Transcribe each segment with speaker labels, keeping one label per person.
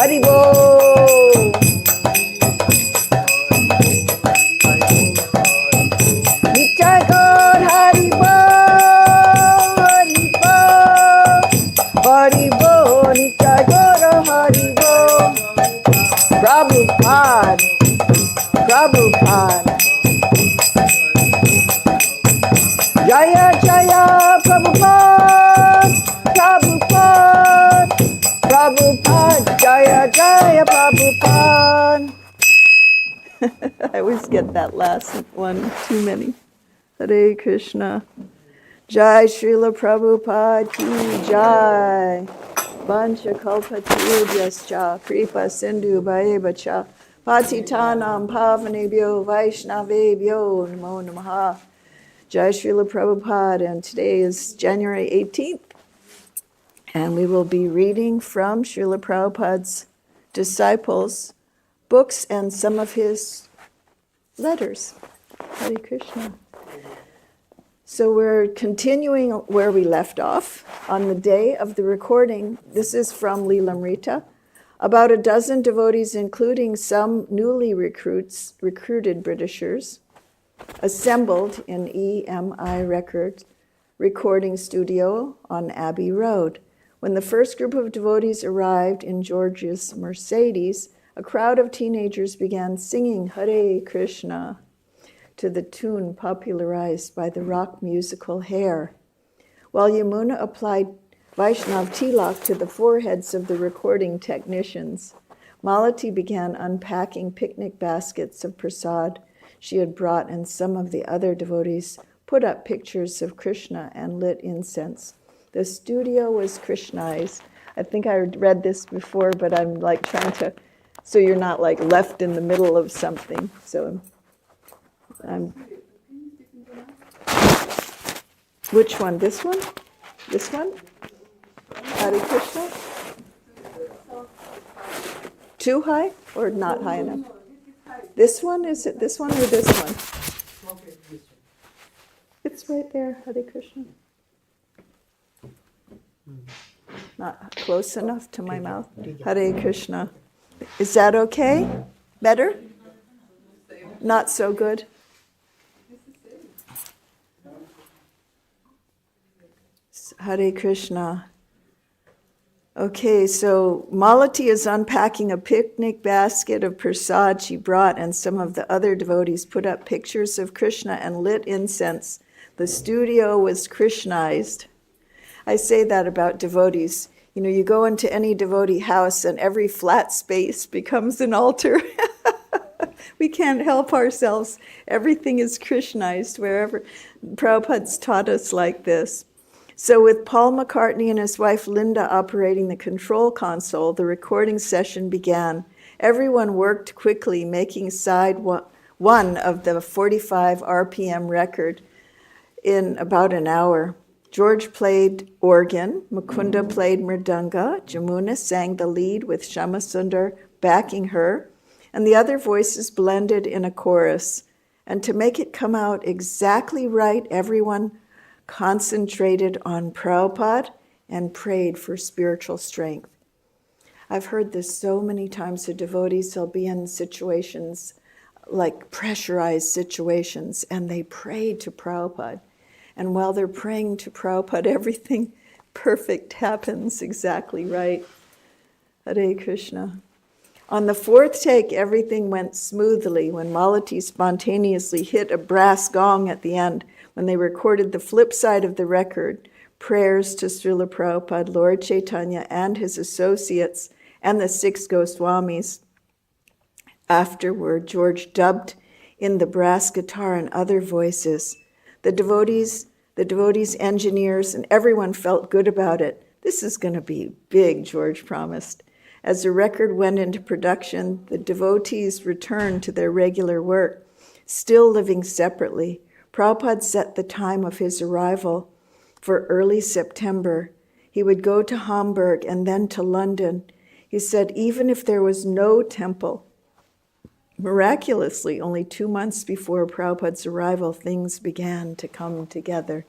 Speaker 1: Haribo. Nitai Gaur Haribo. Haribo. Nitai Gaur Haribo. Prabhupada. Prabhupada. Jaya Jaya Prabhupada. Prabhupada. Prabhupada. Jaya Jaya Prabhupada. I always get that last one too many. Hare Krishna. Jai Srila Prabhupada ki Jai. Vancha kalpatubhyascha kripa sindhu bhayevacha patitanam pavanebhyo vaishnavebhyo namo namaha. Jai Srila Prabhupada, and today is January 18th, and we will be reading from Srila Prabhupada's disciples' books and some of his letters. Hare Krishna. So we're continuing where we left off on the day of the recording. This is from Lilamrita. About a dozen devotees, including some newly recruited Britishers, assembled in EMI Records recording studio on Abbey Road. When the first group of devotees arrived in George's Mercedes, a crowd of teenagers began singing Hare Krishna to the tune popularized by the rock musical Hair. While Yamuna applied Vaishnav tilak to the foreheads of the recording technicians, Malati began unpacking picnic baskets of prasad she had brought, and some of the other devotees put up pictures of Krishna and lit incense. The studio was Krishnized. I think I read this before, but I'm like trying to, so you're not like left in the middle of something. So which one? This one? This one? Hare Krishna? Too high or not high enough? This one? Is it this one or this one? It's right there, Hare Krishna. Not close enough to my mouth. Hare Krishna. Is that okay? Better? Not so good? Hare Krishna. Okay, so Malati is unpacking a picnic basket of prasad she brought, and some of the other devotees put up pictures of Krishna and lit incense. The studio was Krishnized. I say that about devotees. You know, you go into any devotee house and every flat space becomes an altar. We can't help ourselves. Everything is Krishnized wherever. Prabhupada's taught us like this. So with Paul McCartney and his wife Linda operating the control console, the recording session began. Everyone worked quickly, making side one of the 45 RPM record in about an hour. George played organ, Mukunda played mridanga, Jamuna sang the lead with Shamasundar backing her, and the other voices blended in a chorus. And to make it come out exactly right, everyone concentrated on Prabhupada and prayed for spiritual strength. I've heard this so many times. The devotees will be in situations like pressurized situations, and they pray to Prabhupada. And while they're praying to Prabhupada, everything perfect happens exactly right. Hare Krishna. On the fourth take, everything went smoothly when Malati spontaneously hit a brass gong at the end when they recorded the flip side of the record, prayers to Srila Prabhupada, Lord Chaitanya, and his associates, and the 6 Goswamis. Afterward, George dubbed in the brass guitar and other voices. The devotees, engineers, and everyone felt good about it. This is going to be big, George promised. As the record went into production, the devotees returned to their regular work, still living separately. Prabhupada set the time of his arrival for early September. He would go to Hamburg and then to London. He said even if there was no temple, miraculously, only 2 months before Prabhupada's arrival, things began to come together.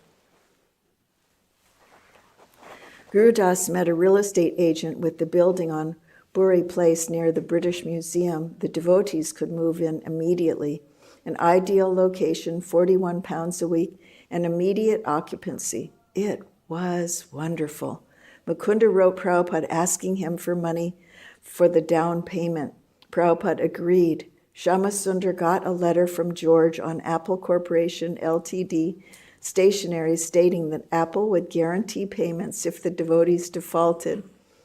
Speaker 1: Guru Das met a real estate agent with the building on Bury Place near the British Museum, the devotees could move in immediately. An ideal location, 41 pounds a week, and immediate occupancy. It was wonderful. Mukunda wrote Prabhupada asking him for money for the down payment. Prabhupada agreed. Shamasundar got a letter from George on Apple Corporation Ltd. Stationery stating that Apple would guarantee payments if the devotees defaulted.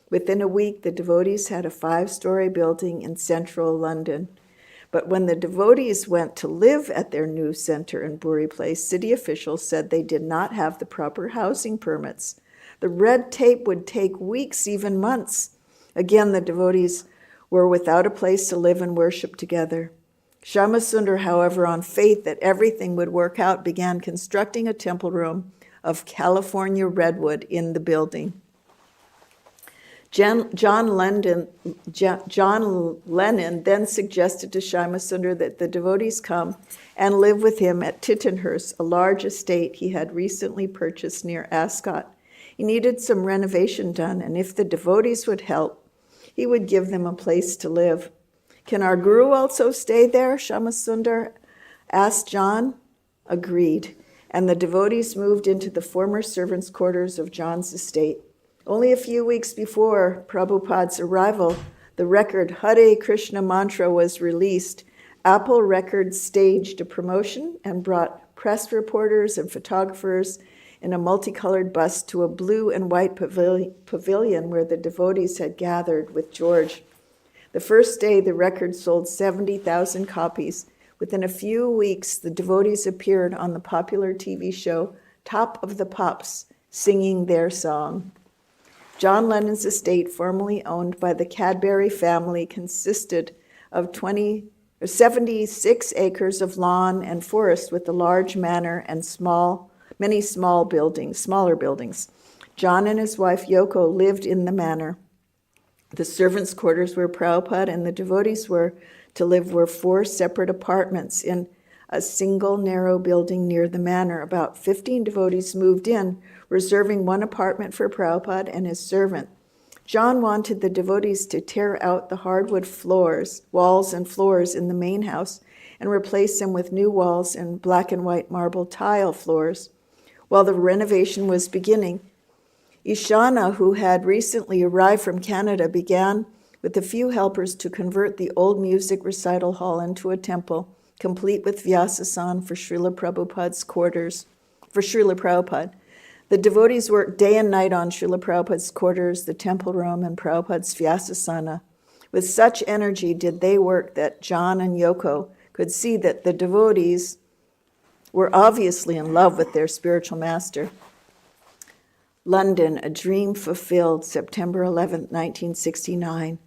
Speaker 1: Within a week, the devotees had a 5-story building in central London. But when the devotees went to live at their new center in Bury Place, city officials said they did not have the proper housing permits. The red tape would take weeks, even months. Again, the devotees were without a place to live and worship together. Shamasundar, however, on faith that everything would work out, began constructing a temple room of California redwood in the building. John Lennon then suggested to Shamasundar that the devotees come and live with him at Tittenhurst, a large estate he had recently purchased near Ascot. He needed some renovation done, and if the devotees would help, he would give them a place to live. Can our guru also stay there? Shamasundar asked John. Agreed, and the devotees moved into the former servants' quarters of John's estate. Only a few weeks before Prabhupada's arrival, the record Hare Krishna mantra was released. Apple Records staged a promotion and brought press reporters and photographers in a multicolored bus to a blue and white pavilion where the devotees had gathered with George. The first day, the record sold 70,000 copies. Within a few weeks, the devotees appeared on the popular TV show Top of the Pops, singing their song. John Lennon's estate, formerly owned by the Cadbury family, consisted of 76 acres of lawn and forest with a large manor and many smaller buildings. John and his wife Yoko lived in the manor. The servants' quarters where Prabhupada and the devotees were to live were 4 separate apartments in a single narrow building near the manor. About 15 devotees moved in, reserving 1 apartment for Prabhupada and his servant. John wanted the devotees to tear out the hardwood walls and floors in the main house and replace them with new walls and black and white marble tile floors. While the renovation was beginning, Ishana, who had recently arrived from Canada, began with a few helpers to convert the old music recital hall into a temple, complete with Vyasasan for Srila Prabhupada's quarters, for Srila Prabhupada. The devotees worked day and night on Srila Prabhupada's quarters, the temple room, and Prabhupada's Vyasasana. With such energy did they work that John and Yoko could see that the devotees were obviously in love with their spiritual master. London, a dream fulfilled, September 11, 1969.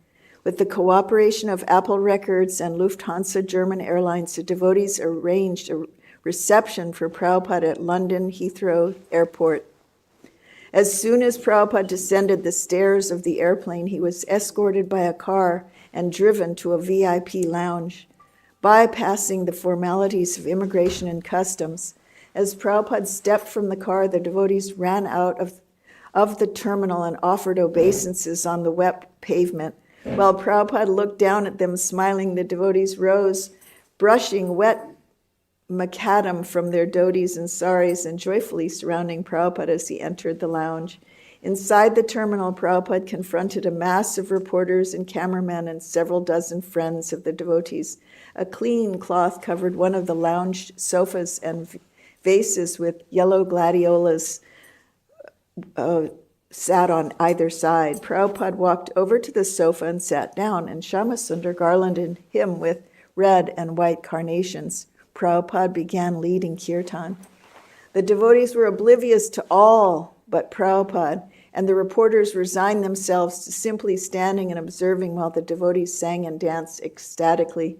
Speaker 1: With the cooperation of Apple Records and Lufthansa German Airlines, the devotees arranged a reception for Prabhupada at London Heathrow Airport. As soon as Prabhupada descended the stairs of the airplane, he was escorted by a car and driven to a VIP lounge, bypassing the formalities of immigration and customs. As Prabhupada stepped from the car, the devotees ran out of the terminal and offered obeisances on the wet pavement. While Prabhupada looked down at them, smiling, the devotees rose, brushing wet macadam from their dhotis and saris and joyfully surrounding Prabhupada as he entered the lounge. Inside the terminal, Prabhupada confronted a mass of reporters and cameramen and several dozen friends of the devotees. A clean cloth covered one of the lounge sofas, and vases with yellow gladiolas sat on either side. Prabhupada walked over to the sofa and sat down, and Shamasundar garlanded him with red and white carnations. Prabhupada began leading kirtan. The devotees were oblivious to all but Prabhupada, and the reporters resigned themselves to simply standing and observing while the devotees sang and danced ecstatically.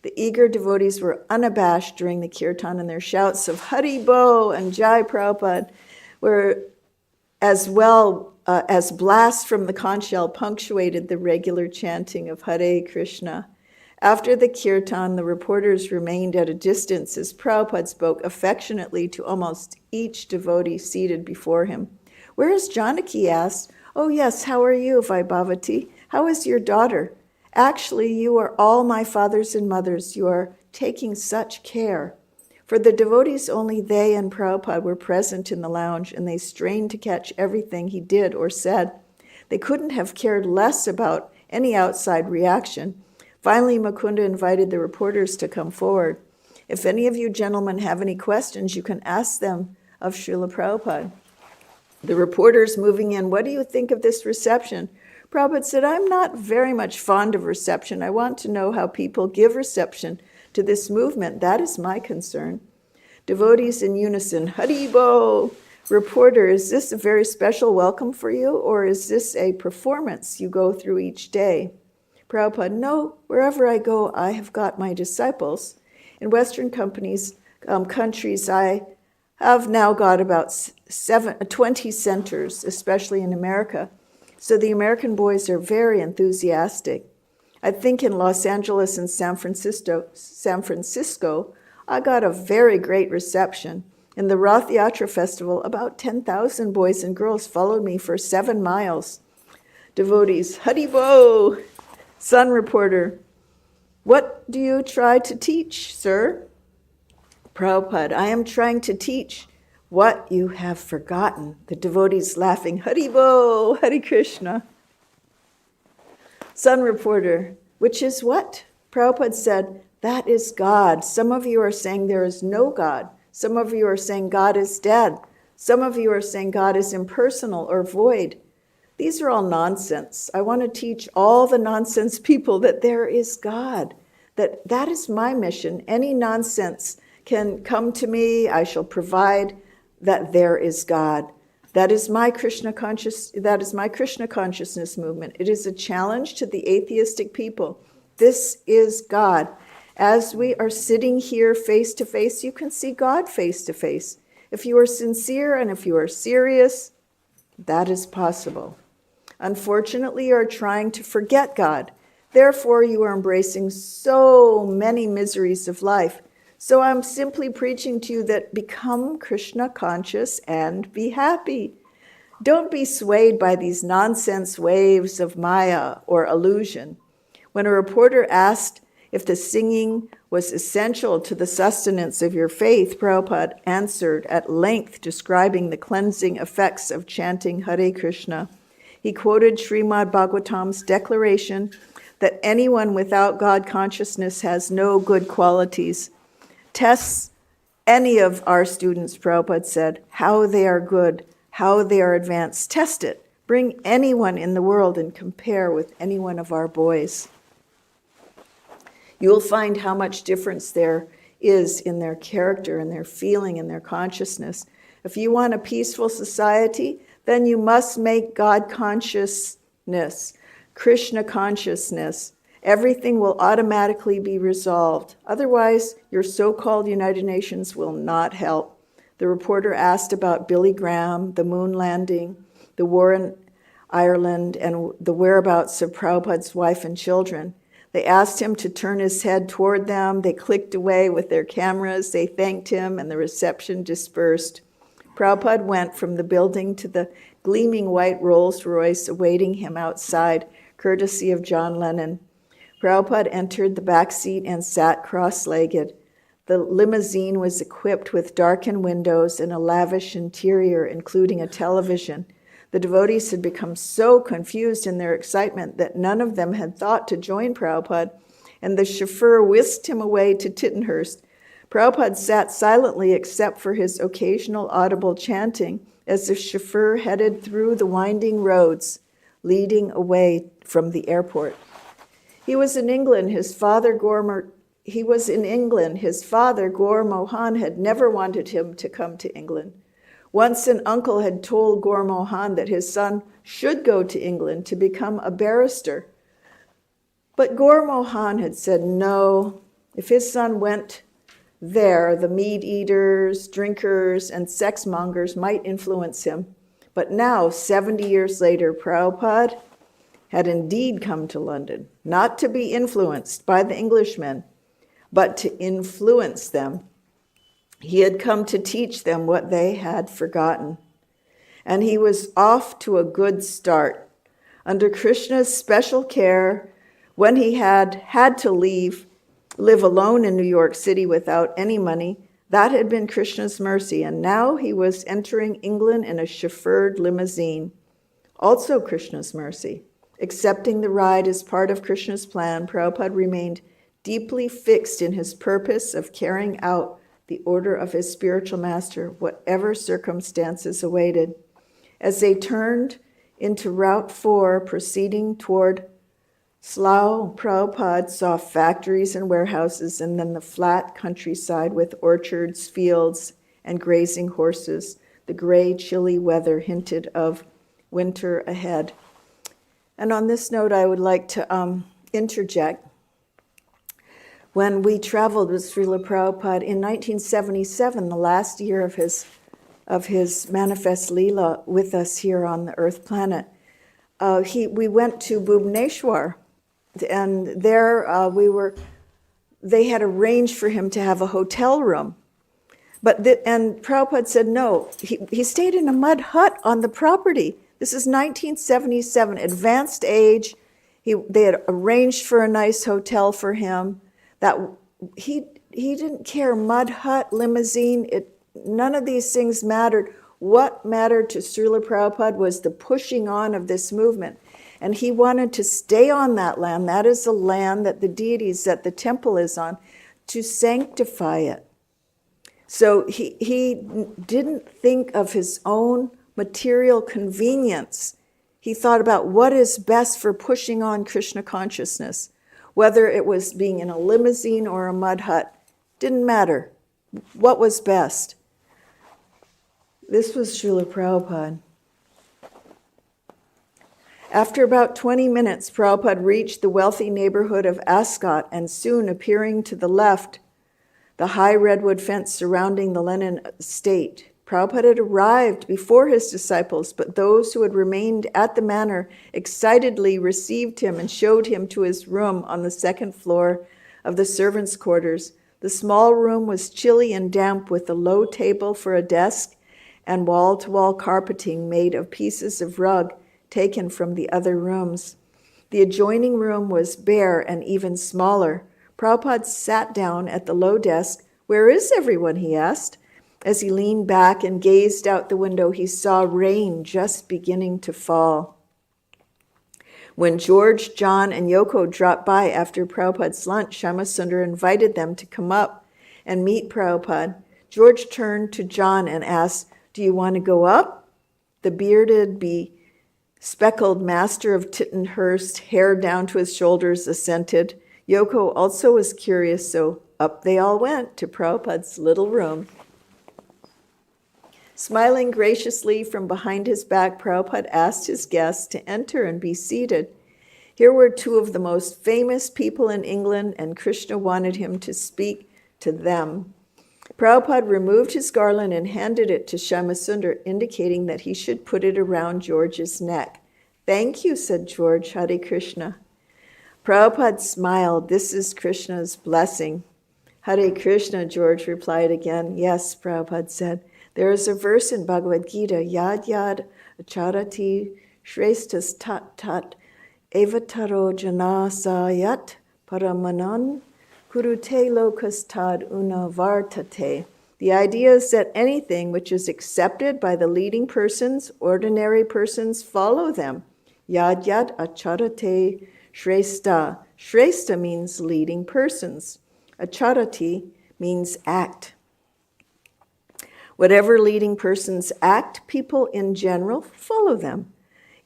Speaker 1: The eager devotees were unabashed during the kirtan, and their shouts of Hari Bo and Jai Prabhupada were as well as blasts from the conch shell punctuated the regular chanting of Hare Krishna. After the kirtan, the reporters remained at a distance as Prabhupada spoke affectionately to almost each devotee seated before him. "Where is Janaki?" asked. "Oh yes, how are you, Vaibhavati? How is your daughter? Actually, you are all my fathers and mothers. You are taking such care. For the devotees, only they and Prabhupada were present in the lounge, and they strained to catch everything he did or said. They couldn't have cared less about any outside reaction. Finally, Mukunda invited the reporters to come forward. If any of you gentlemen have any questions, you can ask them of Srila Prabhupada. The reporters moving in, what do you think of this reception? Prabhupada said, I'm not very much fond of reception. I want to know how people give reception to this movement. That is my concern. Devotees in unison, Haribo. Reporter, is this a very special welcome for you, or is this a performance you go through each day? Prabhupada, no, wherever I go, I have got my disciples. In Western countries, I have now got about 20 centers, especially in America. So the American boys are very enthusiastic. I think in Los Angeles and San Francisco, I got a very great reception. In the Rath Yatra Festival, about 10,000 boys and girls followed me for 7 miles. Devotees, Haribo! Sun reporter, what do you try to teach, sir? Prabhupada, I am trying to teach what you have forgotten. The devotees laughing, Haribo, Hare Krishna. Sun reporter, which is what? Prabhupada said, that is God. Some of you are saying there is no God. Some of you are saying God is dead. Some of you are saying God is impersonal or void. These are all nonsense. I want to teach all the nonsense people that there is God. That is my mission. Any nonsense can come to me. I shall provide that there is God. That is my Krishna consciousness movement. It is a challenge to the atheistic people. This is God. As we are sitting here face to face, you can see God face to face. If you are sincere and if you are serious, that is possible. Unfortunately, you are trying to forget God. Therefore, you are embracing so many miseries of life. So I'm simply preaching to you that become Krishna conscious and be happy. Don't be swayed by these nonsense waves of Maya or illusion. When a reporter asked if the singing was essential to the sustenance of your faith, Prabhupada answered at length, describing the cleansing effects of chanting Hare Krishna. He quoted Srimad Bhagavatam's declaration that anyone without God consciousness has no good qualities. Tests any of our students, Prabhupada said, how they are good, how they are advanced. Test it. Bring anyone in the world and compare with any one of our boys. You will find how much difference there is in their character and their feeling and their consciousness. If you want a peaceful society, then you must make God consciousness, Krishna consciousness. Everything will automatically be resolved. Otherwise, your so-called United Nations will not help. The reporter asked about Billy Graham, the moon landing, the war in Ireland, and the whereabouts of Prabhupada's wife and children. They asked him to turn his head toward them. They clicked away with their cameras. They thanked him, and the reception dispersed. Prabhupada went from the building to the gleaming white Rolls Royce awaiting him outside, courtesy of John Lennon. Prabhupada entered the back seat and sat cross-legged. The limousine was equipped with darkened windows and a lavish interior, including a television. The devotees had become so confused in their excitement that none of them had thought to join Prabhupada, and the chauffeur whisked him away to Tittenhurst. Prabhupada sat silently except for his occasional audible chanting as the chauffeur headed through the winding roads leading away from the airport. He was in England. His father, Gaur Mohan, had never wanted him to come to England. Once an uncle had told Gaur Mohan that his son should go to England to become a barrister. But Gaur Mohan had said no. If his son went there, the meat eaters, drinkers, and sex mongers might influence him. But now, 70 years later, Prabhupada had indeed come to London, not to be influenced by the Englishmen, but to influence them. He had come to teach them what they had forgotten. And he was off to a good start. Under Krishna's special care, when he had to live alone in New York City without any money, that had been Krishna's mercy, and now he was entering England in a chauffeured limousine. Also Krishna's mercy. Accepting the ride as part of Krishna's plan, Prabhupada remained deeply fixed in his purpose of carrying out the order of his spiritual master, whatever circumstances awaited. As they turned into Route 4, proceeding toward Slough, Prabhupada saw factories and warehouses, and then the flat countryside with orchards, fields, and grazing horses. The gray, chilly weather hinted of winter ahead. And on this note, I would like to interject. When we traveled with Srila Prabhupada in 1977, the last year of his manifest Leela with us here on the Earth planet, we went to Bhubaneswar, and there they had arranged for him to have a hotel room. And Prabhupada said no. He stayed in a mud hut on the property. This is 1977, advanced age. They had arranged for a nice hotel for him. That he didn't care, mud hut, limousine, none of these things mattered. What mattered to Srila Prabhupada was the pushing on of this movement. And he wanted to stay on that land. That is the land that the deities, that the temple is on, to sanctify it. So he didn't think of his own material convenience. He thought about what is best for pushing on Krishna consciousness. Whether it was being in a limousine or a mud hut, didn't matter. What was best? This was Srila Prabhupada. After about 20 minutes, Prabhupada reached the wealthy neighborhood of Ascot, and soon appearing to the left, the high redwood fence surrounding the Lenin estate. Prabhupada had arrived before his disciples, but those who had remained at the manor excitedly received him and showed him to his room on the second floor of the servants' quarters. The small room was chilly and damp, with a low table for a desk and wall-to-wall carpeting made of pieces of rug taken from the other rooms. The adjoining room was bare and even smaller. Prabhupada sat down at the low desk. "Where is everyone?" he asked. As he leaned back and gazed out the window, he saw rain just beginning to fall. When George, John, and Yoko dropped by after Prabhupada's lunch, Shyamasundar invited them to come up and meet Prabhupada. George turned to John and asked, "Do you want to go up?" The bearded, speckled master of Tittenhurst, hair down to his shoulders, assented. Yoko also was curious, so up they all went to Prabhupada's little room. Smiling graciously from behind his back, Prabhupada asked his guests to enter and be seated. Here were two of the most famous people in England, and Krishna wanted him to speak to them. Prabhupada removed his garland and handed it to Shyamasundar, indicating that he should put it around George's neck. "Thank you," said George. "Hare Krishna." Prabhupada smiled. "This is Krishna's blessing." "Hare Krishna," George replied again. "Yes," Prabhupada said. "There is a verse in Bhagavad Gita, Yad Yad Acharati Shrestas Tat Tat Evataro Janasayat Paramanan Kurute Lokastad Una Vartate." The idea is that anything which is accepted by the leading persons, ordinary persons, follow them. Yad Yad Acharate Shrestha. Shrestha means leading persons. Acharati means act. Whatever leading persons act, people in general follow them.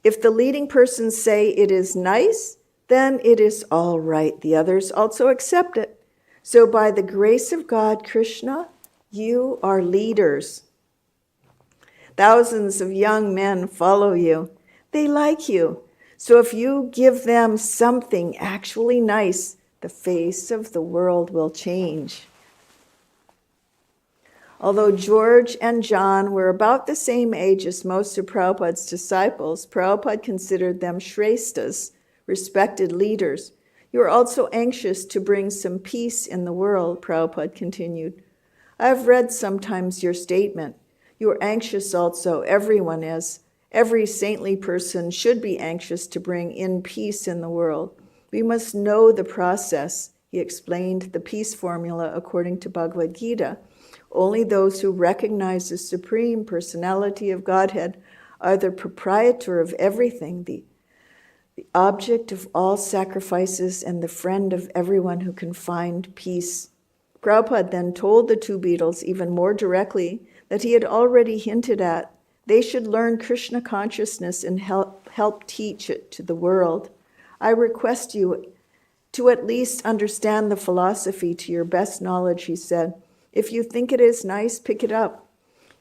Speaker 1: If the leading persons say it is nice, then it is all right. The others also accept it. So by the grace of God, Krishna, you are leaders. Thousands of young men follow you. They like you. So if you give them something actually nice, the face of the world will change. Although George and John were about the same age as most of Prabhupada's disciples, Prabhupada considered them Shresttas, respected leaders. You are also anxious to bring some peace in the world, Prabhupada continued. I have read sometimes your statement. You are anxious also, everyone is. Every saintly person should be anxious to bring in peace in the world. We must know the process. He explained the peace formula according to Bhagavad Gita. Only those who recognize the Supreme Personality of Godhead are the proprietor of everything, the object of all sacrifices, and the friend of everyone who can find peace. Prabhupada then told the two beetles even more directly that he had already hinted at they should learn Krishna consciousness and help teach it to the world. I request you to at least understand the philosophy to your best knowledge, he said. If you think it is nice, pick it up.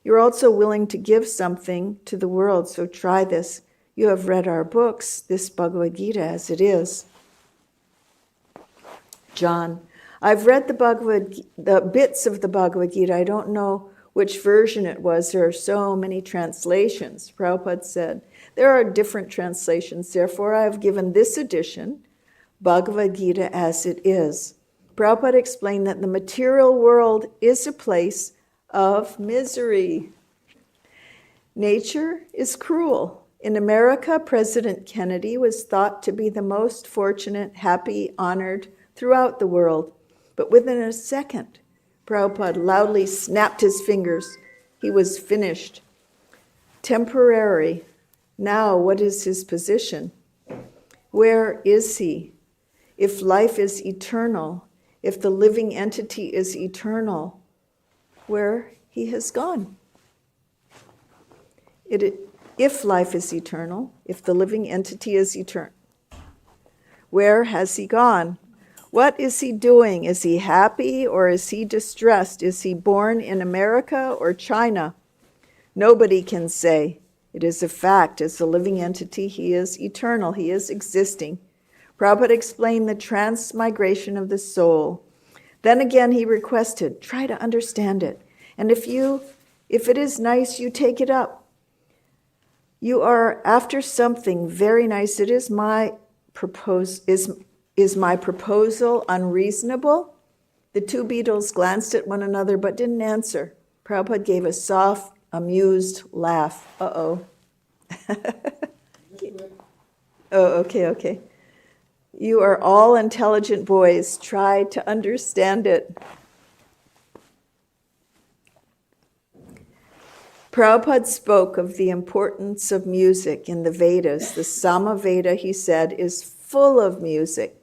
Speaker 1: You're also willing to give something to the world, so try this. You have read our books, this Bhagavad Gita as it is. John, I've read the bits of the Bhagavad Gita. I don't know which version it was. There are so many translations. Prabhupada said, there are different translations. Therefore, I have given this edition, Bhagavad Gita as it is. Prabhupada explained that the material world is a place of misery. Nature is cruel. In America, President Kennedy was thought to be the most fortunate, happy, honored throughout the world. But within a second, Prabhupada loudly snapped his fingers. He was finished. Temporary. Now, what is his position? Where is he? If life is eternal, if the living entity is eternal, where he has gone? If life is eternal, if the living entity is eternal, where has he gone? What is he doing? Is he happy or is he distressed? Is he born in America or China? Nobody can say. It is a fact. As a living entity, he is eternal. He is existing. Prabhupada explained the transmigration of the soul. Then again, he requested, try to understand it. And if it is nice, you take it up. You are after something very nice. It is my my proposal unreasonable? The two beetles glanced at one another but didn't answer. Prabhupada gave a soft, amused laugh. Uh-oh. Oh, okay. You are all intelligent boys. Try to understand it. Prabhupada spoke of the importance of music in the Vedas. The Samaveda, he said, is full of music.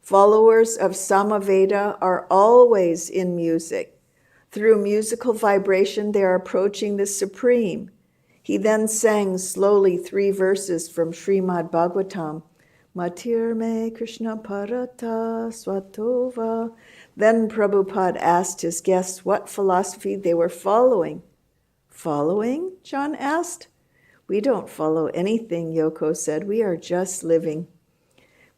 Speaker 1: Followers of Samaveda are always in music. Through musical vibration, they are approaching the Supreme. He then sang slowly 3 verses from Srimad Bhagavatam. Matir me Krishna Parata Swatova. Then Prabhupada asked his guests what philosophy they were following. Following? John asked. We don't follow anything, Yoko said. We are just living.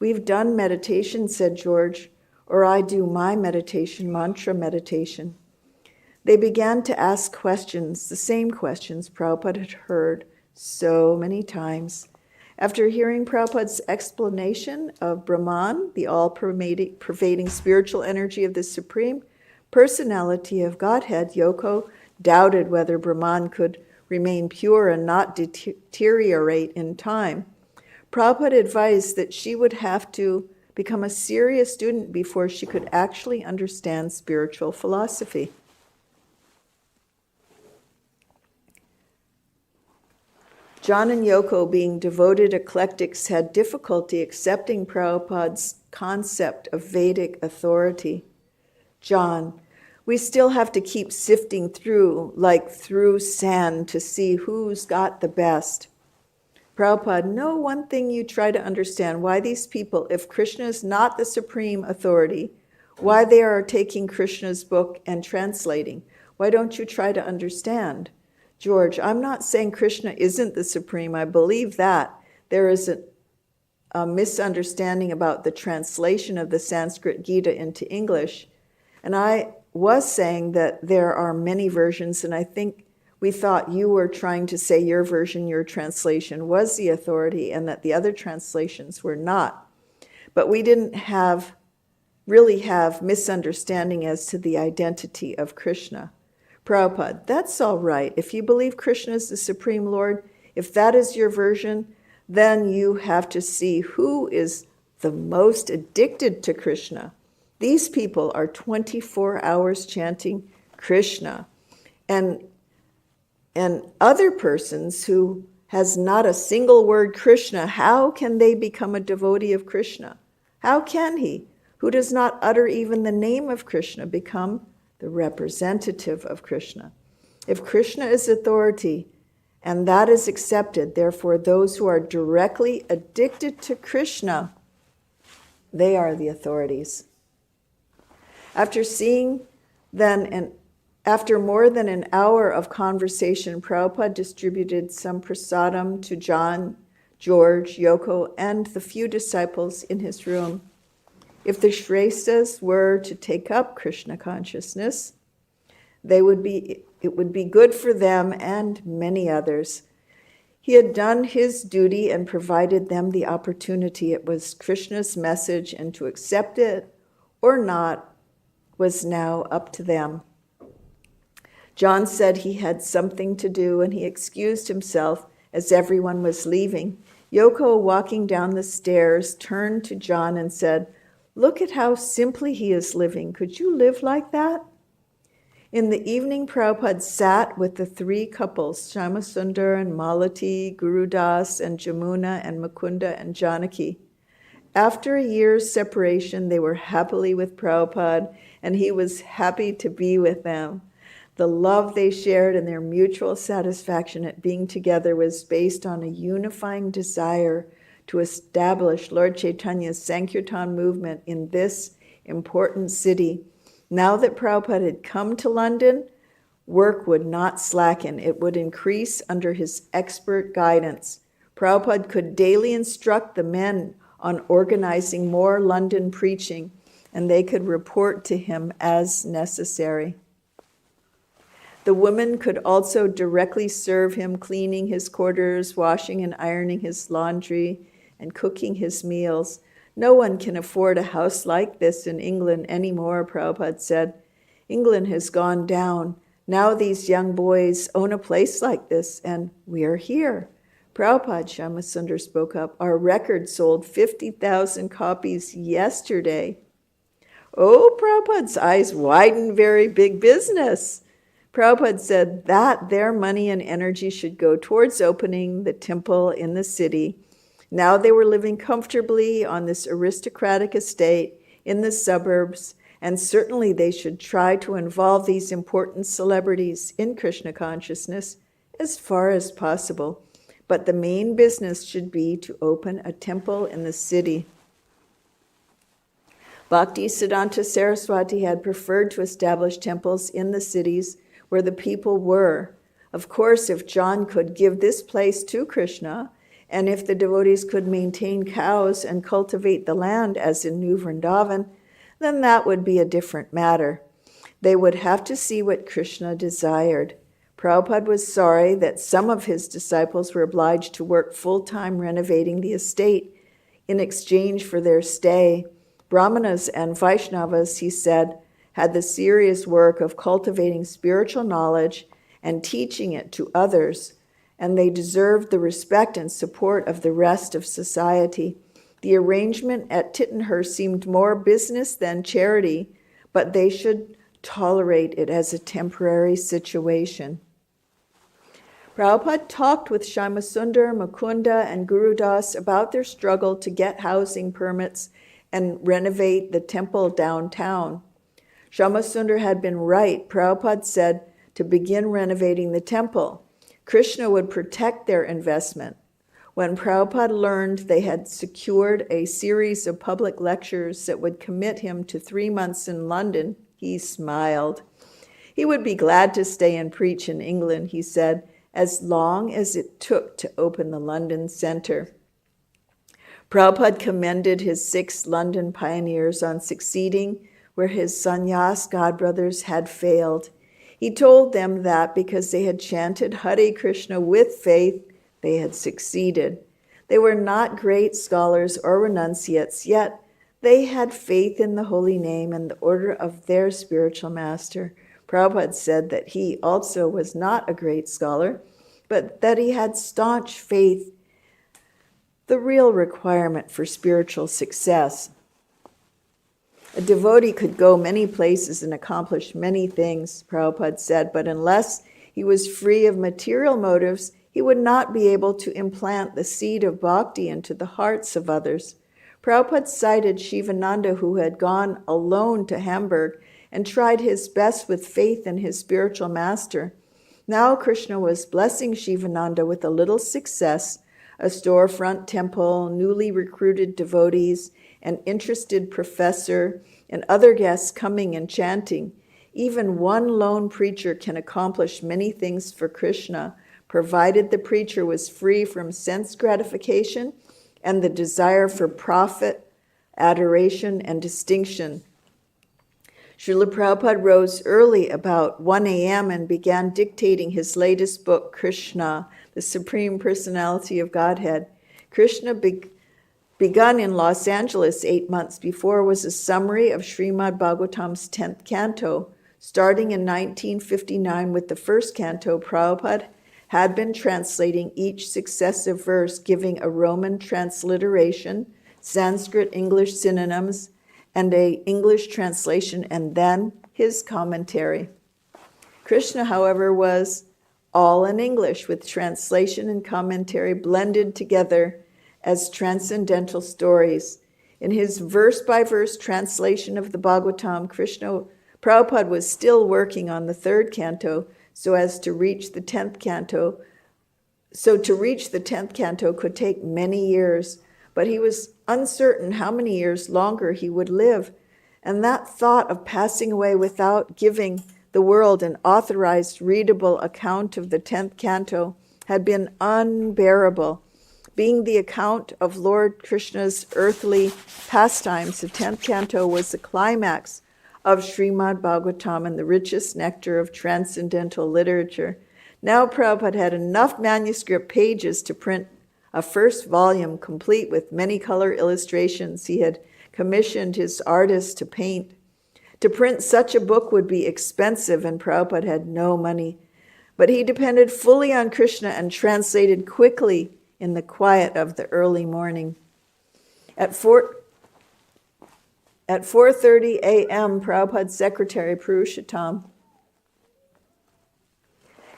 Speaker 1: We've done meditation, said George, or I do my meditation, mantra meditation. They began to ask questions, the same questions Prabhupada had heard so many times. After hearing Prabhupada's explanation of Brahman, the all-pervading spiritual energy of the Supreme Personality of Godhead, Yoko doubted whether Brahman could remain pure and not deteriorate in time. Prabhupada advised that she would have to become a serious student before she could actually understand spiritual philosophy. John and Yoko, being devoted eclectics, had difficulty accepting Prabhupada's concept of Vedic authority. John, we still have to keep sifting through, like through sand, to see who's got the best. Prabhupada, know one thing you try to understand, why these people, if Krishna is not the supreme authority, why they are taking Krishna's book and translating. Why don't you try to understand? George, I'm not saying Krishna isn't the supreme. I believe that. There is a misunderstanding about the translation of the Sanskrit Gita into English. And I was saying that there are many versions, and I think we thought you were trying to say your version, your translation was the authority and that the other translations were not. But we didn't really have misunderstanding as to the identity of Krishna. Prabhupada, that's all right. If you believe Krishna is the Supreme Lord, If that is your version, then you have to see who is the most addicted to Krishna. These people are 24 hours chanting Krishna. And other persons who has not a single word Krishna, how can they become a devotee of Krishna? How can he, who does not utter even the name of Krishna, become the representative of Krishna? If Krishna is authority, and that is accepted, therefore those who are directly addicted to Krishna, they are the authorities. After more than an hour of conversation, Prabhupada distributed some prasadam to John, George, Yoko, and the few disciples in his room. If the Shrestha's were to take up Krishna consciousness, it would be good for them and many others. He had done his duty and provided them the opportunity. It was Krishna's message, and to accept it or not was now up to them. John said he had something to do, and he excused himself as everyone was leaving. Yoko, walking down the stairs, turned to John and said, "Look at how simply he is living. Could you live like that?" In the evening, Prabhupada sat with the three couples, Shyamasundar and Malati, Gurudas and Jamuna and Mukunda and Janaki. After a year's separation, they were happily with Prabhupada, and he was happy to be with them. The love they shared and their mutual satisfaction at being together was based on a unifying desire to establish Lord Chaitanya's Sankirtan movement in this important city. Now that Prabhupada had come to London, work would not slacken. It would increase under his expert guidance. Prabhupada could daily instruct the men on organizing more London preaching, and they could report to him as necessary. The women could also directly serve him, cleaning his quarters, washing and ironing his laundry, and cooking his meals. No one can afford a house like this in England anymore, Prabhupada said. England has gone down. Now these young boys own a place like this, and we are here. Prabhupada, Shyamasundar spoke up, our record sold 50,000 copies yesterday. Oh, Prabhupada's eyes widened, very big business. Prabhupada said that their money and energy should go towards opening the temple in the city. Now they were living comfortably on this aristocratic estate in the suburbs, and certainly they should try to involve these important celebrities in Krishna consciousness as far as possible. But the main business should be to open a temple in the city. Bhakti Siddhanta Saraswati had preferred to establish temples in the cities where the people were. Of course, if John could give this place to Krishna, and if the devotees could maintain cows and cultivate the land as in New Vrindavan, then that would be a different matter. They would have to see what Krishna desired. Prabhupada was sorry that some of his disciples were obliged to work full-time renovating the estate in exchange for their stay. Brahmanas and Vaishnavas, he said, had the serious work of cultivating spiritual knowledge and teaching it to others, and they deserved the respect and support of the rest of society. The arrangement at Tittenhurst seemed more business than charity, but they should tolerate it as a temporary situation. Prabhupada talked with Shyamasundar, Mukunda, and Gurudas about their struggle to get housing permits and renovate the temple downtown. Shyamasundar had been right. Prabhupada said to begin renovating the temple. Krishna would protect their investment. When Prabhupada learned they had secured a series of public lectures that would commit him to 3 months in London, he smiled. He would be glad to stay and preach in England, he said, as long as it took to open the London Center. Prabhupada commended his 6 London pioneers on succeeding where his sannyas godbrothers had failed. He told them that because they had chanted Hare Krishna with faith, they had succeeded. They were not great scholars or renunciates, yet they had faith in the holy name and the order of their spiritual master. Prabhupada said that he also was not a great scholar, but that he had staunch faith, the real requirement for spiritual success. A devotee could go many places and accomplish many things, Prabhupada said, but unless he was free of material motives, he would not be able to implant the seed of bhakti into the hearts of others. Prabhupada cited Shivananda, who had gone alone to Hamburg and tried his best with faith in his spiritual master. Now Krishna was blessing Shivananda with a little success, a storefront temple, newly recruited devotees, an interested professor, and other guests coming and chanting. Even one lone preacher can accomplish many things for Krishna, provided the preacher was free from sense gratification and the desire for profit, adoration, and distinction. Srila Prabhupada rose early about 1 a.m. and began dictating his latest book, Krishna, the Supreme Personality of Godhead. Krishna, begun in Los Angeles 8 months before, was a summary of Srimad Bhagavatam's 10th canto. Starting in 1959 with the first canto, Prabhupada had been translating each successive verse, giving a Roman transliteration, Sanskrit-English synonyms, and an English translation, and then his commentary. Krishna, however, was all in English, with translation and commentary blended together as transcendental stories. In his verse-by-verse translation of the Bhagavatam, Prabhupada was still working on the third canto to reach the 10th canto could take many years, but he was uncertain how many years longer he would live, and that thought of passing away without giving the world an authorized, readable account of the 10th canto had been unbearable. Being the account of Lord Krishna's earthly pastimes, the 10th canto was the climax of Srimad Bhagavatam and the richest nectar of transcendental literature. Now Prabhupada had enough manuscript pages to print a first volume complete with many color illustrations he had commissioned his artist to paint. To print such a book would be expensive, and Prabhupada had no money. But he depended fully on Krishna and translated quickly in the quiet of the early morning. At 4:30 a.m., Prabhupada's secretary, Purushottam,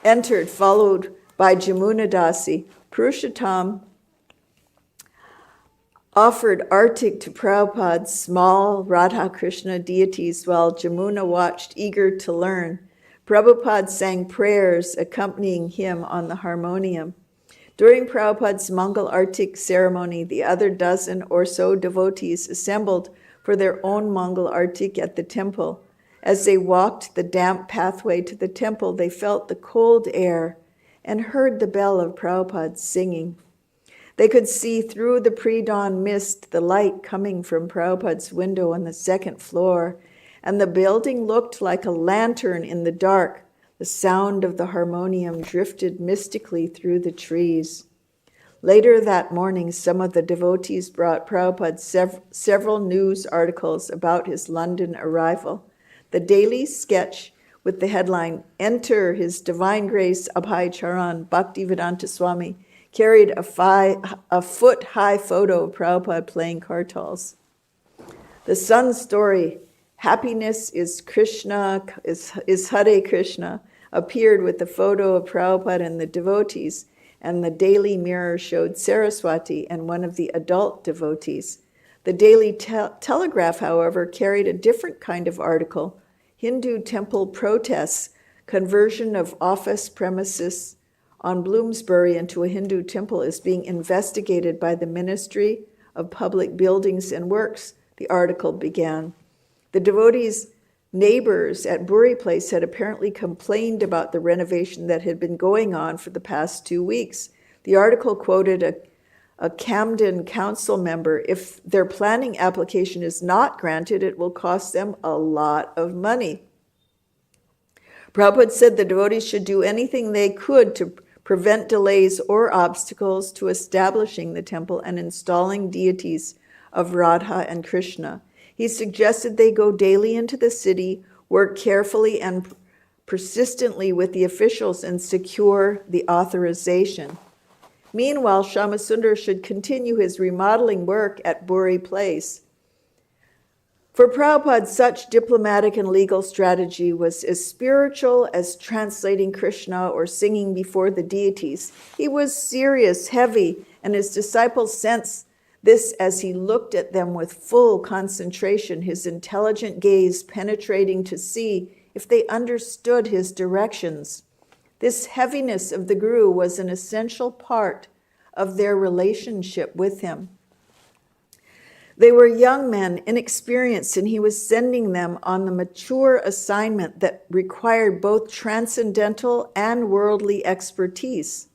Speaker 1: entered, followed by Jamuna Dasi. Purushottam offered artik to Prabhupada's small Radha Krishna deities while Jamuna watched, eager to learn. Prabhupada sang prayers accompanying him on the harmonium. During Prabhupada's Mangal Artik ceremony, the other dozen or so devotees assembled for their own Mangal Artik at the temple. As they walked the damp pathway to the temple, they felt the cold air and heard the bell of Prabhupada singing. They could see through the pre-dawn mist the light coming from Prabhupada's window on the second floor, and the building looked like a lantern in the dark. The sound of the harmonium drifted mystically through the trees. Later that morning, some of the devotees brought Prabhupada several news articles about his London arrival. The Daily Sketch with the headline, "Enter His Divine Grace Abhay Charan, Bhaktivedanta Swami," carried a foot-high photo of Prabhupada playing kartals. The Sun story, "Happiness is Krishna, is Hare Krishna," appeared with the photo of Prabhupada and the devotees, and the Daily Mirror showed Saraswati and one of the adult devotees. The Daily Telegraph, however, carried a different kind of article, "Hindu Temple Protests, Conversion of Office Premises on Bloomsbury into a Hindu Temple is being investigated by the Ministry of Public Buildings and Works," the article began. The devotees' neighbors at Buri Place had apparently complained about the renovation that had been going on for the past 2 weeks. The article quoted a Camden council member, "If their planning application is not granted, it will cost them a lot of money." Prabhupada said the devotees should do anything they could to prevent delays or obstacles to establishing the temple and installing deities of Radha and Krishna. He suggested they go daily into the city, work carefully and persistently with the officials and secure the authorization. Meanwhile, Shyamasundar should continue his remodeling work at Buri Place. For Prabhupada, such diplomatic and legal strategy was as spiritual as translating Krishna or singing before the deities. He was serious, heavy, and his disciples sensed this as he looked at them with full concentration, his intelligent gaze penetrating to see if they understood his directions. This heaviness of the Guru was an essential part of their relationship with him. They were young men, inexperienced, and he was sending them on the mature assignment that required both transcendental and worldly expertise.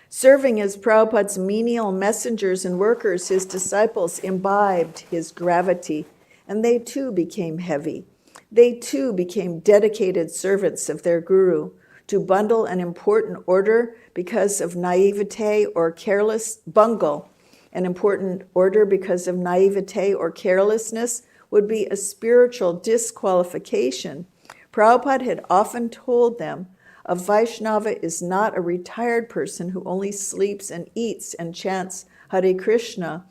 Speaker 1: Serving as Prabhupada's menial messengers and workers, his disciples imbibed his gravity, and they too became heavy. They too became dedicated servants of their Guru, to bundle an important order because of naivete or bungle an important order because of naivete or carelessness would be a spiritual disqualification. Prabhupada had often told them, a Vaishnava is not a retired person who only sleeps and eats and chants Hare Krishna.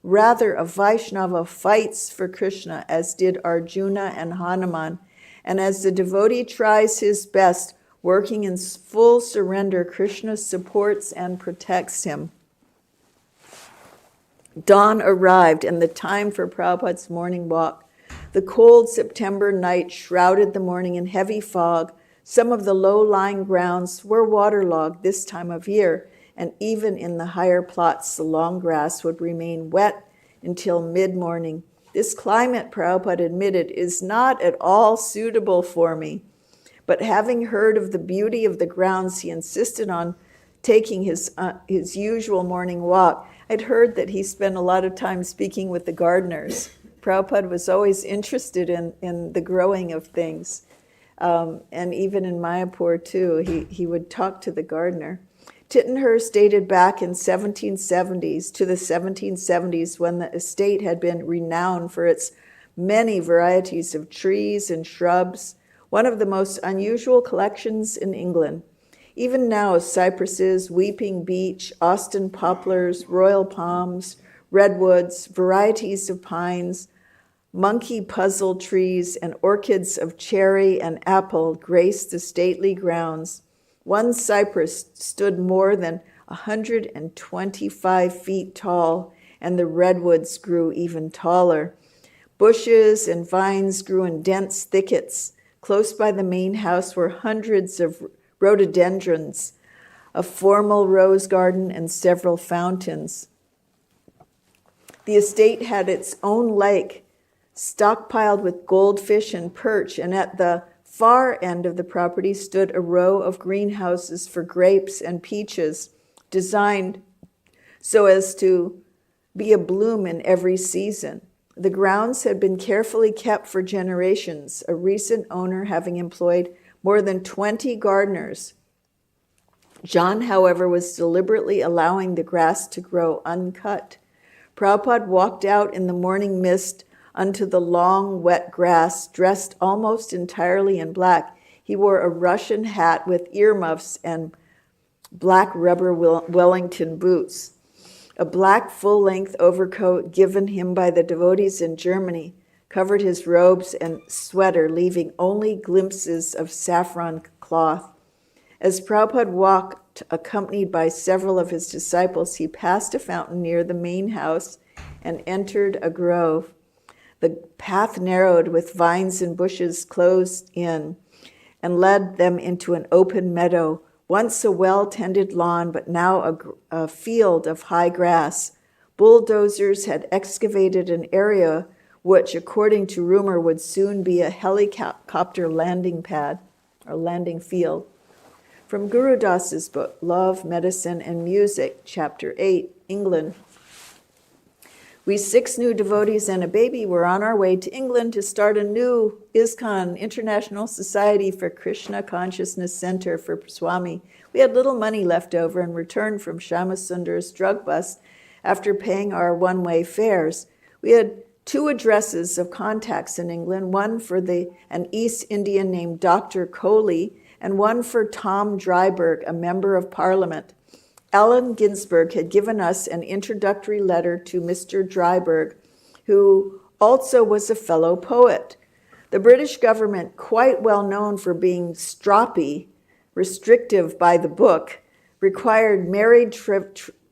Speaker 1: Rather, a Vaishnava fights for Krishna, as did Arjuna and Hanuman. And as the devotee tries his best, working in full surrender, Krishna supports and protects him. Dawn arrived and the time for Prabhupada's morning walk. The cold September night shrouded the morning in heavy fog. Some of the low-lying grounds were waterlogged this time of year, and even in the higher plots, the long grass would remain wet until mid-morning. This climate, Prabhupada admitted, is not at all suitable for me. But having heard of the beauty of the grounds, he insisted on taking his usual morning walk. I'd heard that he spent a lot of time speaking with the gardeners. Prabhupada was always interested in the growing of things. And even in Mayapur, too, he would talk to the gardener. Tittenhurst dated back in to the 1770s, when the estate had been renowned for its many varieties of trees and shrubs, one of the most unusual collections in England. Even now, cypresses, weeping beech, Austin poplars, royal palms, redwoods, varieties of pines, monkey puzzle trees, and orchids of cherry and apple grace the stately grounds. One cypress stood more than 125 feet tall, and the redwoods grew even taller. Bushes and vines grew in dense thickets. Close by the main house were hundreds of rhododendrons, a formal rose garden, and several fountains. The estate had its own lake, stockpiled with goldfish and perch, and at the far end of the property stood a row of greenhouses for grapes and peaches, designed so as to be abloom in every season. The grounds had been carefully kept for generations, a recent owner having employed more than 20 gardeners. John, however, was deliberately allowing the grass to grow uncut. Prabhupada walked out in the morning mist unto the long, wet grass, dressed almost entirely in black. He wore a Russian hat with earmuffs and black rubber Wellington boots. A black full-length overcoat given him by the devotees in Germany covered his robes and sweater, leaving only glimpses of saffron cloth. As Prabhupada walked, accompanied by several of his disciples, he passed a fountain near the main house and entered a grove. The path narrowed with vines and bushes closed in and led them into an open meadow, once a well-tended lawn, but now a field of high grass. Bulldozers had excavated an area which, according to rumor, would soon be a helicopter landing pad or landing field. From Guru Das's book, Love, Medicine, and Music, Chapter 8, England. We 6 new devotees and a baby were on our way to England to start a new ISKCON, International Society for Krishna Consciousness Center for Swami. We had little money left over and returned from Shyamasundara's drug bust after paying our one-way fares. We had 2 addresses of contacts in England, one for an East Indian named Dr. Coley, and one for Tom Dryburgh, a member of Parliament. Allen Ginsberg had given us an introductory letter to Mr. Dryburgh, who also was a fellow poet. The British government, quite well known for being stroppy, restrictive by the book, required married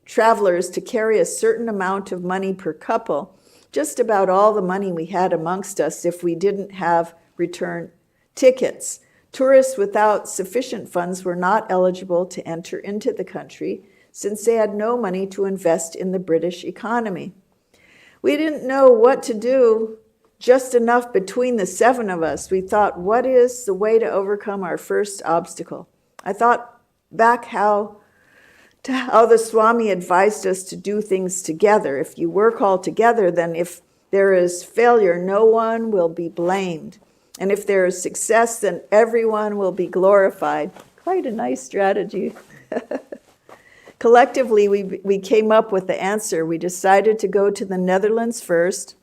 Speaker 1: travelers to carry a certain amount of money per couple, just about all the money we had amongst us if we didn't have return tickets. Tourists without sufficient funds were not eligible to enter into the country since they had no money to invest in the British economy. We didn't know what to do, just enough between the 7 of us. We thought, what is the way to overcome our first obstacle? I thought back how the Swami advised us to do things together. If you work all together, then if there is failure, no one will be blamed. And if there is success, then everyone will be glorified. Quite a nice strategy. Collectively, we came up with the answer. We decided to go to the Netherlands first,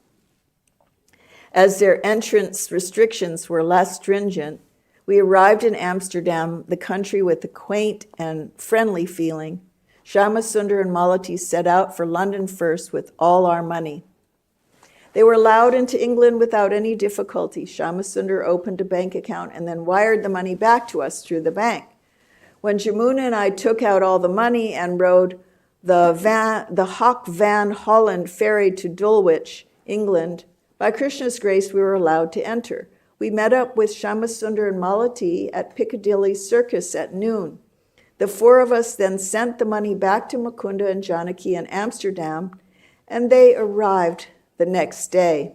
Speaker 1: as their entrance restrictions were less stringent. We arrived in Amsterdam, the country with a quaint and friendly feeling. Shyamsundar and Malati set out for London first with all our money. They were allowed into England without any difficulty. Shyamsundar opened a bank account and then wired the money back to us through the bank. When Jamuna and I took out all the money and rode the Hock Van Holland ferry to Dulwich, England, by Krishna's grace, we were allowed to enter. We met up with Shyamsundar and Malati at Piccadilly Circus at noon. The 4 of us then sent the money back to Mukunda and Janaki in Amsterdam, and they arrived the next day.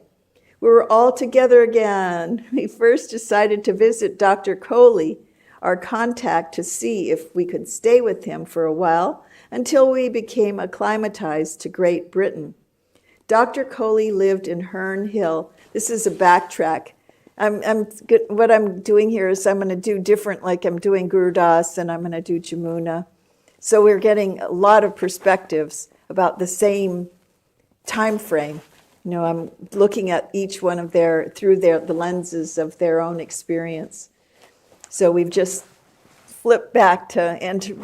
Speaker 1: We were all together again. We first decided to visit Dr. Coley, our contact, to see if we could stay with him for a while until we became acclimatized to Great Britain. Dr. Coley lived in Herne Hill. This is a backtrack. What I'm doing here is I'm going to do different, like I'm doing Guru Das and I'm going to do Jamuna. So we're getting a lot of perspectives about the same time frame. You know, I'm looking at each one of through the lenses of their own experience. So we've just flipped back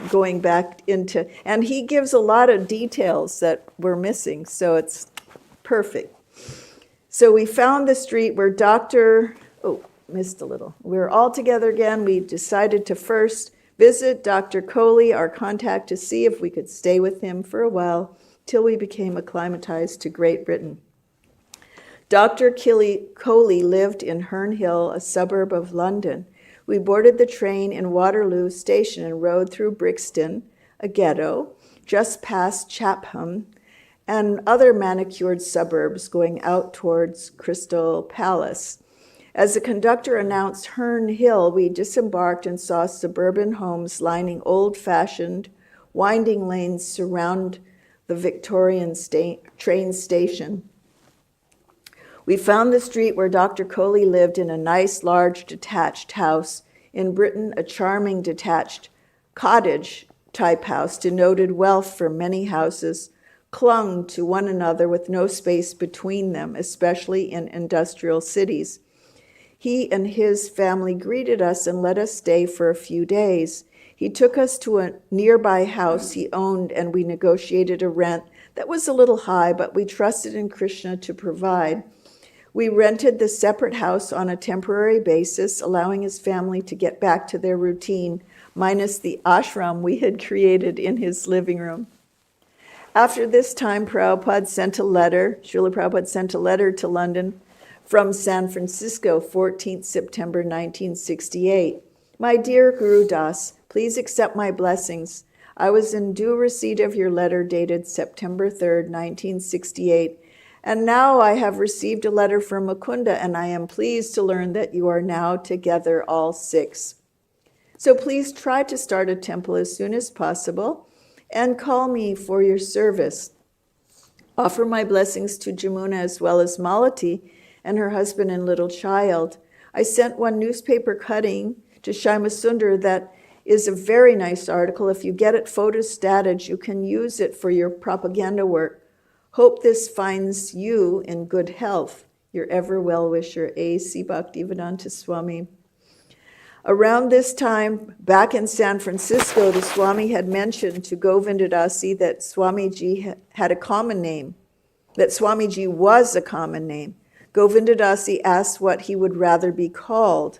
Speaker 1: going back into, and he gives a lot of details that we're missing. So it's perfect. So we found the street where missed a little. We were all together again. We decided to first visit Dr. Coley, our contact, to see if we could stay with him for a while till we became acclimatized to Great Britain. Dr. Coley lived in Herne Hill, a suburb of London. We boarded the train in Waterloo Station and rode through Brixton, a ghetto, just past Chatham, and other manicured suburbs going out towards Crystal Palace. As the conductor announced Herne Hill, we disembarked and saw suburban homes lining old-fashioned, winding lanes surround the Victorian train station. We found the street where Dr. Coley lived in a nice, large, detached house. In Britain, a charming, detached cottage-type house denoted wealth, for many houses clung to one another with no space between them, especially in industrial cities. He and his family greeted us and let us stay for a few days. He took us to a nearby house he owned, and we negotiated a rent that was a little high, but we trusted in Krishna to provide. We rented the separate house on a temporary basis, allowing his family to get back to their routine, minus the ashram we had created in his living room. After this time, Srila Prabhupada sent a letter to London from San Francisco, 14th September 1968. My dear Guru Das, please accept my blessings. I was in due receipt of your letter dated September 3rd, 1968, and now I have received a letter from Mukunda, and I am pleased to learn that you are now together, all 6. So please try to start a temple as soon as possible, and call me for your service. Offer my blessings to Jamuna as well as Malati and her husband and little child. I sent one newspaper cutting to Shyamsundar that is a very nice article. If you get it photostated, you can use it for your propaganda work.
Speaker 2: Hope this finds you in good health. Your ever well-wisher, A.C. Bhaktivedanta Swami. Around this time, back in San Francisco, the Swami had mentioned to Govindadasi that Swamiji had a common name, that Swamiji was a common name. Govindadasi asked what he would rather be called.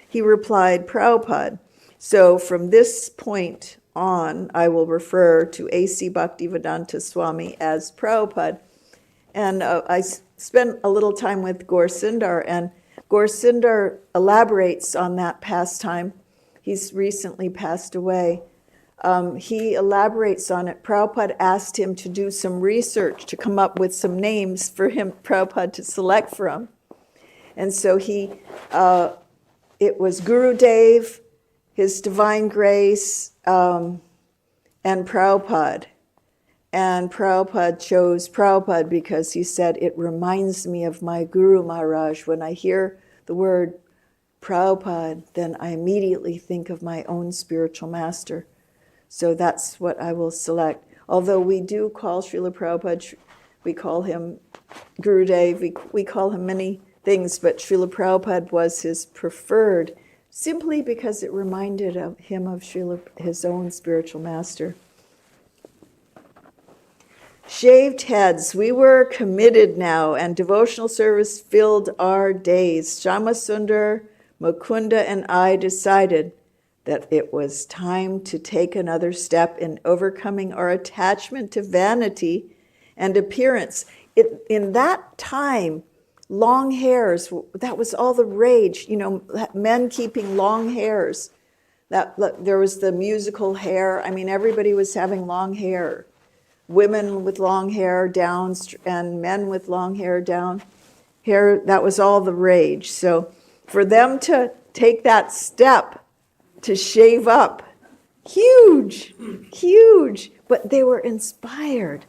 Speaker 2: He replied, Prabhupada. So from this point on, I will refer to A.C. Bhaktivedanta Swami as Prabhupada. And I spent a little time with Gaur Sundar, and Gaur Sundar elaborates on that pastime. He's recently passed away. He elaborates on it. Prabhupada asked him to do some research to come up with some names for him, Prabhupada, to select from. And so it was Gurudev, His Divine Grace, and Prabhupada. And Prabhupada chose Prabhupada because he said, it reminds me of my Guru Maharaj. When I hear the word Prabhupada, then I immediately think of my own spiritual master. So that's what I will select. Although we do call Srila Prabhupada, we call him Gurudev, we call him many things, but Srila Prabhupada was his preferred, simply because it reminded him of his own spiritual master. Shaved heads. We were committed now, and devotional service filled our days. Shyamasundar, Mukunda, and I decided that it was time to take another step in overcoming our attachment to vanity and appearance. In that time, long hairs, that was all the rage. Men keeping long hairs. There was the musical Hair. I mean, everybody was having long hair. Women with long hair down and men with long hair down. Hair, that was all the rage. So for them to take that step to shave up, huge. But they were inspired.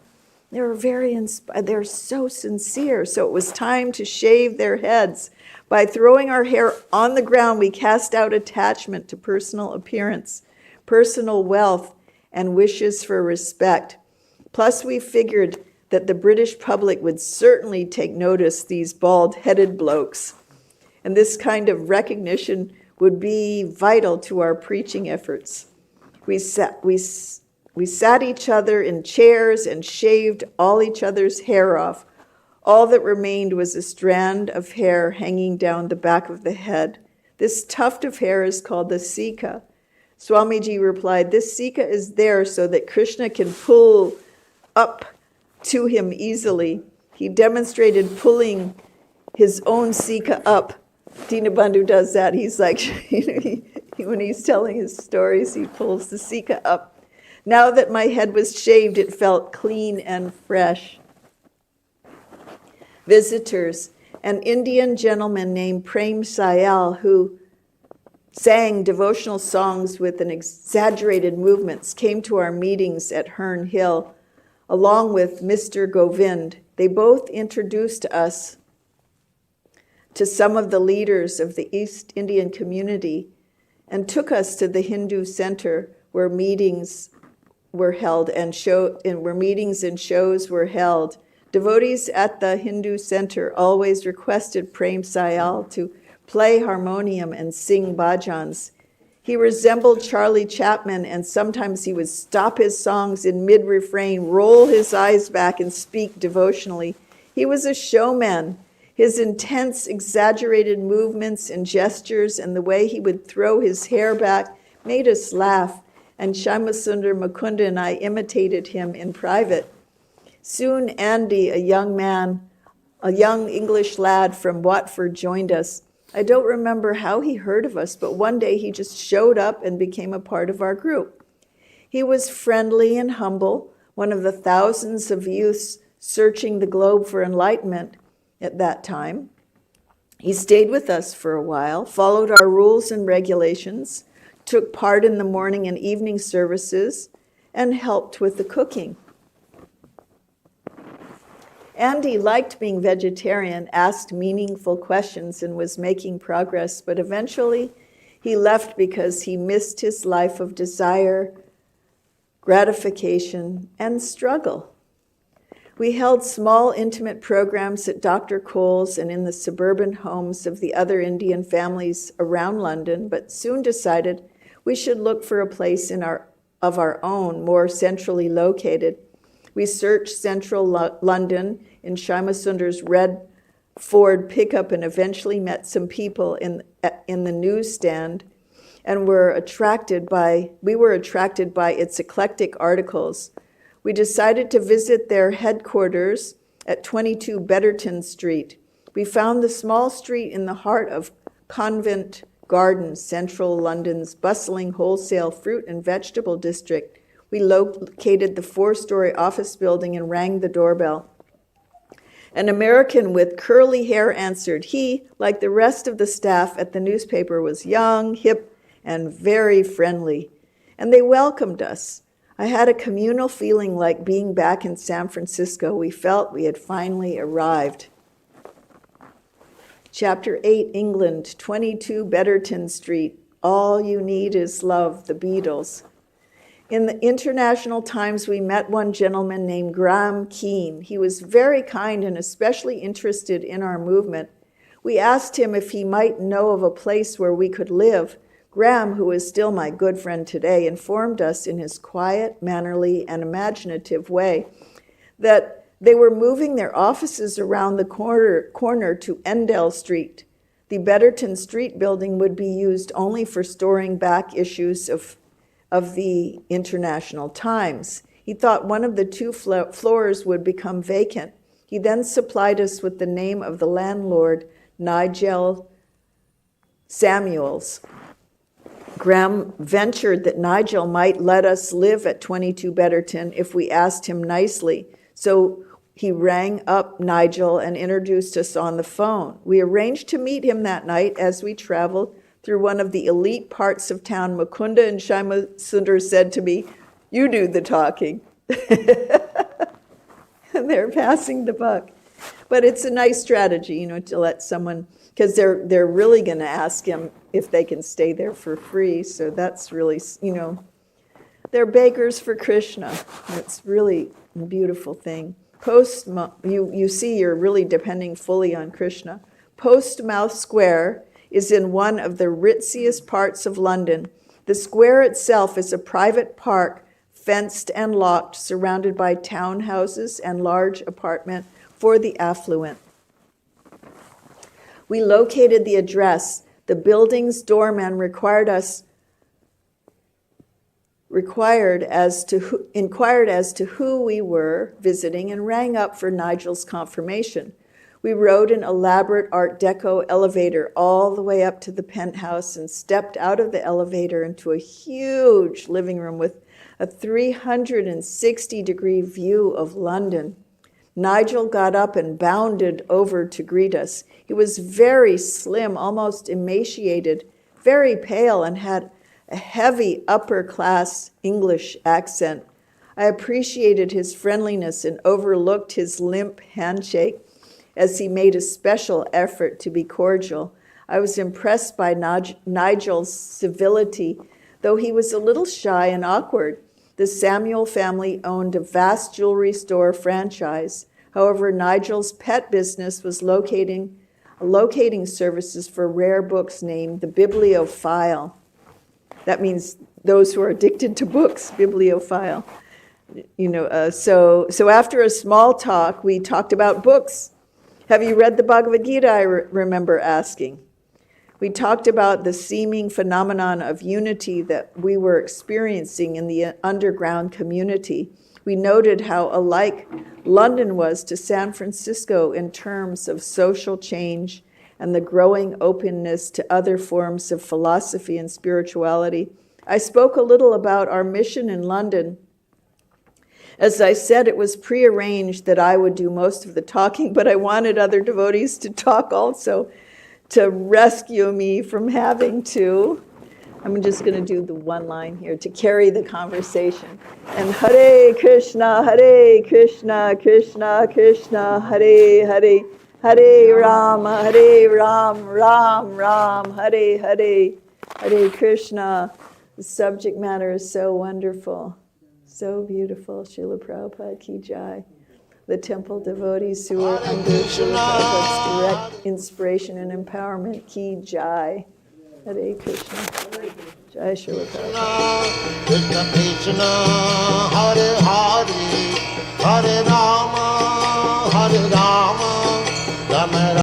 Speaker 2: They were very inspired. They're so sincere. So it was time to shave their heads. By throwing our hair on the ground, we cast out attachment to personal appearance, personal wealth, and wishes for respect. Plus, we figured that the British public would certainly take notice these bald-headed blokes. And this kind of recognition would be vital to our preaching efforts. We sat each other in chairs and shaved all each other's hair off. All that remained was a strand of hair hanging down the back of the head. This tuft of hair is called the Sika. Swamiji replied, this Sika is there so that Krishna can pull up to him easily. He demonstrated pulling his own Sika up. Dinabandhu does that. He's like, when he's telling his stories, he pulls the Sika up. Now that my head was shaved, it felt clean and fresh. Visitors. An Indian gentleman named Prem Sayal, who sang devotional songs with an exaggerated movements, came to our meetings at Herne Hill, along with Mr. Govind. They both introduced us to some of the leaders of the East Indian community and took us to the Hindu center where meetings were held and where meetings and shows were held. Devotees at the Hindu center always requested Prem Sayal to play harmonium and sing bhajans. He resembled Charlie Chaplin, and sometimes he would stop his songs in mid-refrain, roll his eyes back, and speak devotionally. He was a showman. His intense, exaggerated movements and gestures and the way he would throw his hair back made us laugh, and Shyamasundar, Mukunda, and I imitated him in private. Soon Andy, a young English lad from Watford, joined us. I don't remember how he heard of us, but one day he just showed up and became a part of our group. He was friendly and humble, one of the thousands of youths searching the globe for enlightenment at that time. He stayed with us for a while, followed our rules and regulations, took part in the morning and evening services, and helped with the cooking. Andy liked being vegetarian, asked meaningful questions, and was making progress, but eventually he left because he missed his life of desire, gratification, and struggle. We held small, intimate programs at Dr. Cole's and in the suburban homes of the other Indian families around London, but soon decided we should look for a place of our own, more centrally located. We searched central London in Shyama Sundar's red Ford pickup and eventually met some people in the newsstand and we were attracted by its eclectic articles. We decided to visit their headquarters at 22 Betterton Street. We found the small street in the heart of Convent Gardens, central London's bustling wholesale fruit and vegetable district. We located the 4-story office building and rang the doorbell. An American with curly hair answered. He, like the rest of the staff at the newspaper, was young, hip, and very friendly. And they welcomed us. I had a communal feeling like being back in San Francisco. We felt we had finally arrived. Chapter 8, England, 22 Betterton Street. All you need is love, the Beatles. In the International Times, we met one gentleman named Graham Keane. He was very kind and especially interested in our movement. We asked him if he might know of a place where we could live. Graham, who is still my good friend today, informed us in his quiet, mannerly, and imaginative way that they were moving their offices around the corner to Endell Street. The Betterton Street building would be used only for storing back issues of the International Times. He thought one of the 2 floors would become vacant. He then supplied us with the name of the landlord, Nigel Samuels. Graham ventured that Nigel might let us live at 22 Betterton if we asked him nicely. So he rang up Nigel and introduced us on the phone. We arranged to meet him that night as we traveled through one of the elite parts of town. Mukunda and Shyama Sundar said to me, "You do the talking." And they're passing the buck. But it's a nice strategy, to let someone, because they're really going to ask him if they can stay there for free. So that's really, they're beggars for Krishna. It's really a beautiful thing. You see you're really depending fully on Krishna. Postmouth Square is in one of the ritziest parts of London. The square itself is a private park, fenced and locked, surrounded by townhouses and large apartments for the affluent. We located the address. The building's doorman inquired as to who we were visiting and rang up for Nigel's confirmation. We rode an elaborate Art Deco elevator all the way up to the penthouse and stepped out of the elevator into a huge living room with a 360-degree view of London. Nigel got up and bounded over to greet us. He was very slim, almost emaciated, very pale, and had a heavy upper-class English accent. I appreciated his friendliness and overlooked his limp handshake as he made a special effort to be cordial. I was impressed by Nigel's civility, though he was a little shy and awkward. The Samuel family owned a vast jewelry store franchise. However, Nigel's pet business was locating services for rare books named the Bibliophile. That means those who are addicted to books, bibliophile. So after a small talk, we talked about books. Have you read the Bhagavad Gita? I remember asking. We talked about the seeming phenomenon of unity that we were experiencing in the underground community. We noted how alike London was to San Francisco in terms of social change and the growing openness to other forms of philosophy and spirituality. I spoke a little about our mission in London. As I said, it was prearranged that I would do most of the talking, but I wanted other devotees to talk also to rescue me from having to. I'm just going to do the one line here to carry the conversation. And Hare Krishna, Krishna Krishna, Hare Hare, Hare Rama, Ram Ram, Hare Hare, Hare Krishna. The subject matter is so wonderful, so beautiful. Srila Prabhupada ki jai. the temple devotees who are under Srila Prabhupada's direct inspiration and empowerment. Ki Jai. Hare Krishna. Jai Srila Prabhupada.
Speaker 3: Krishna Krishna, Hare Hare, Hare Rama, Hare Rama.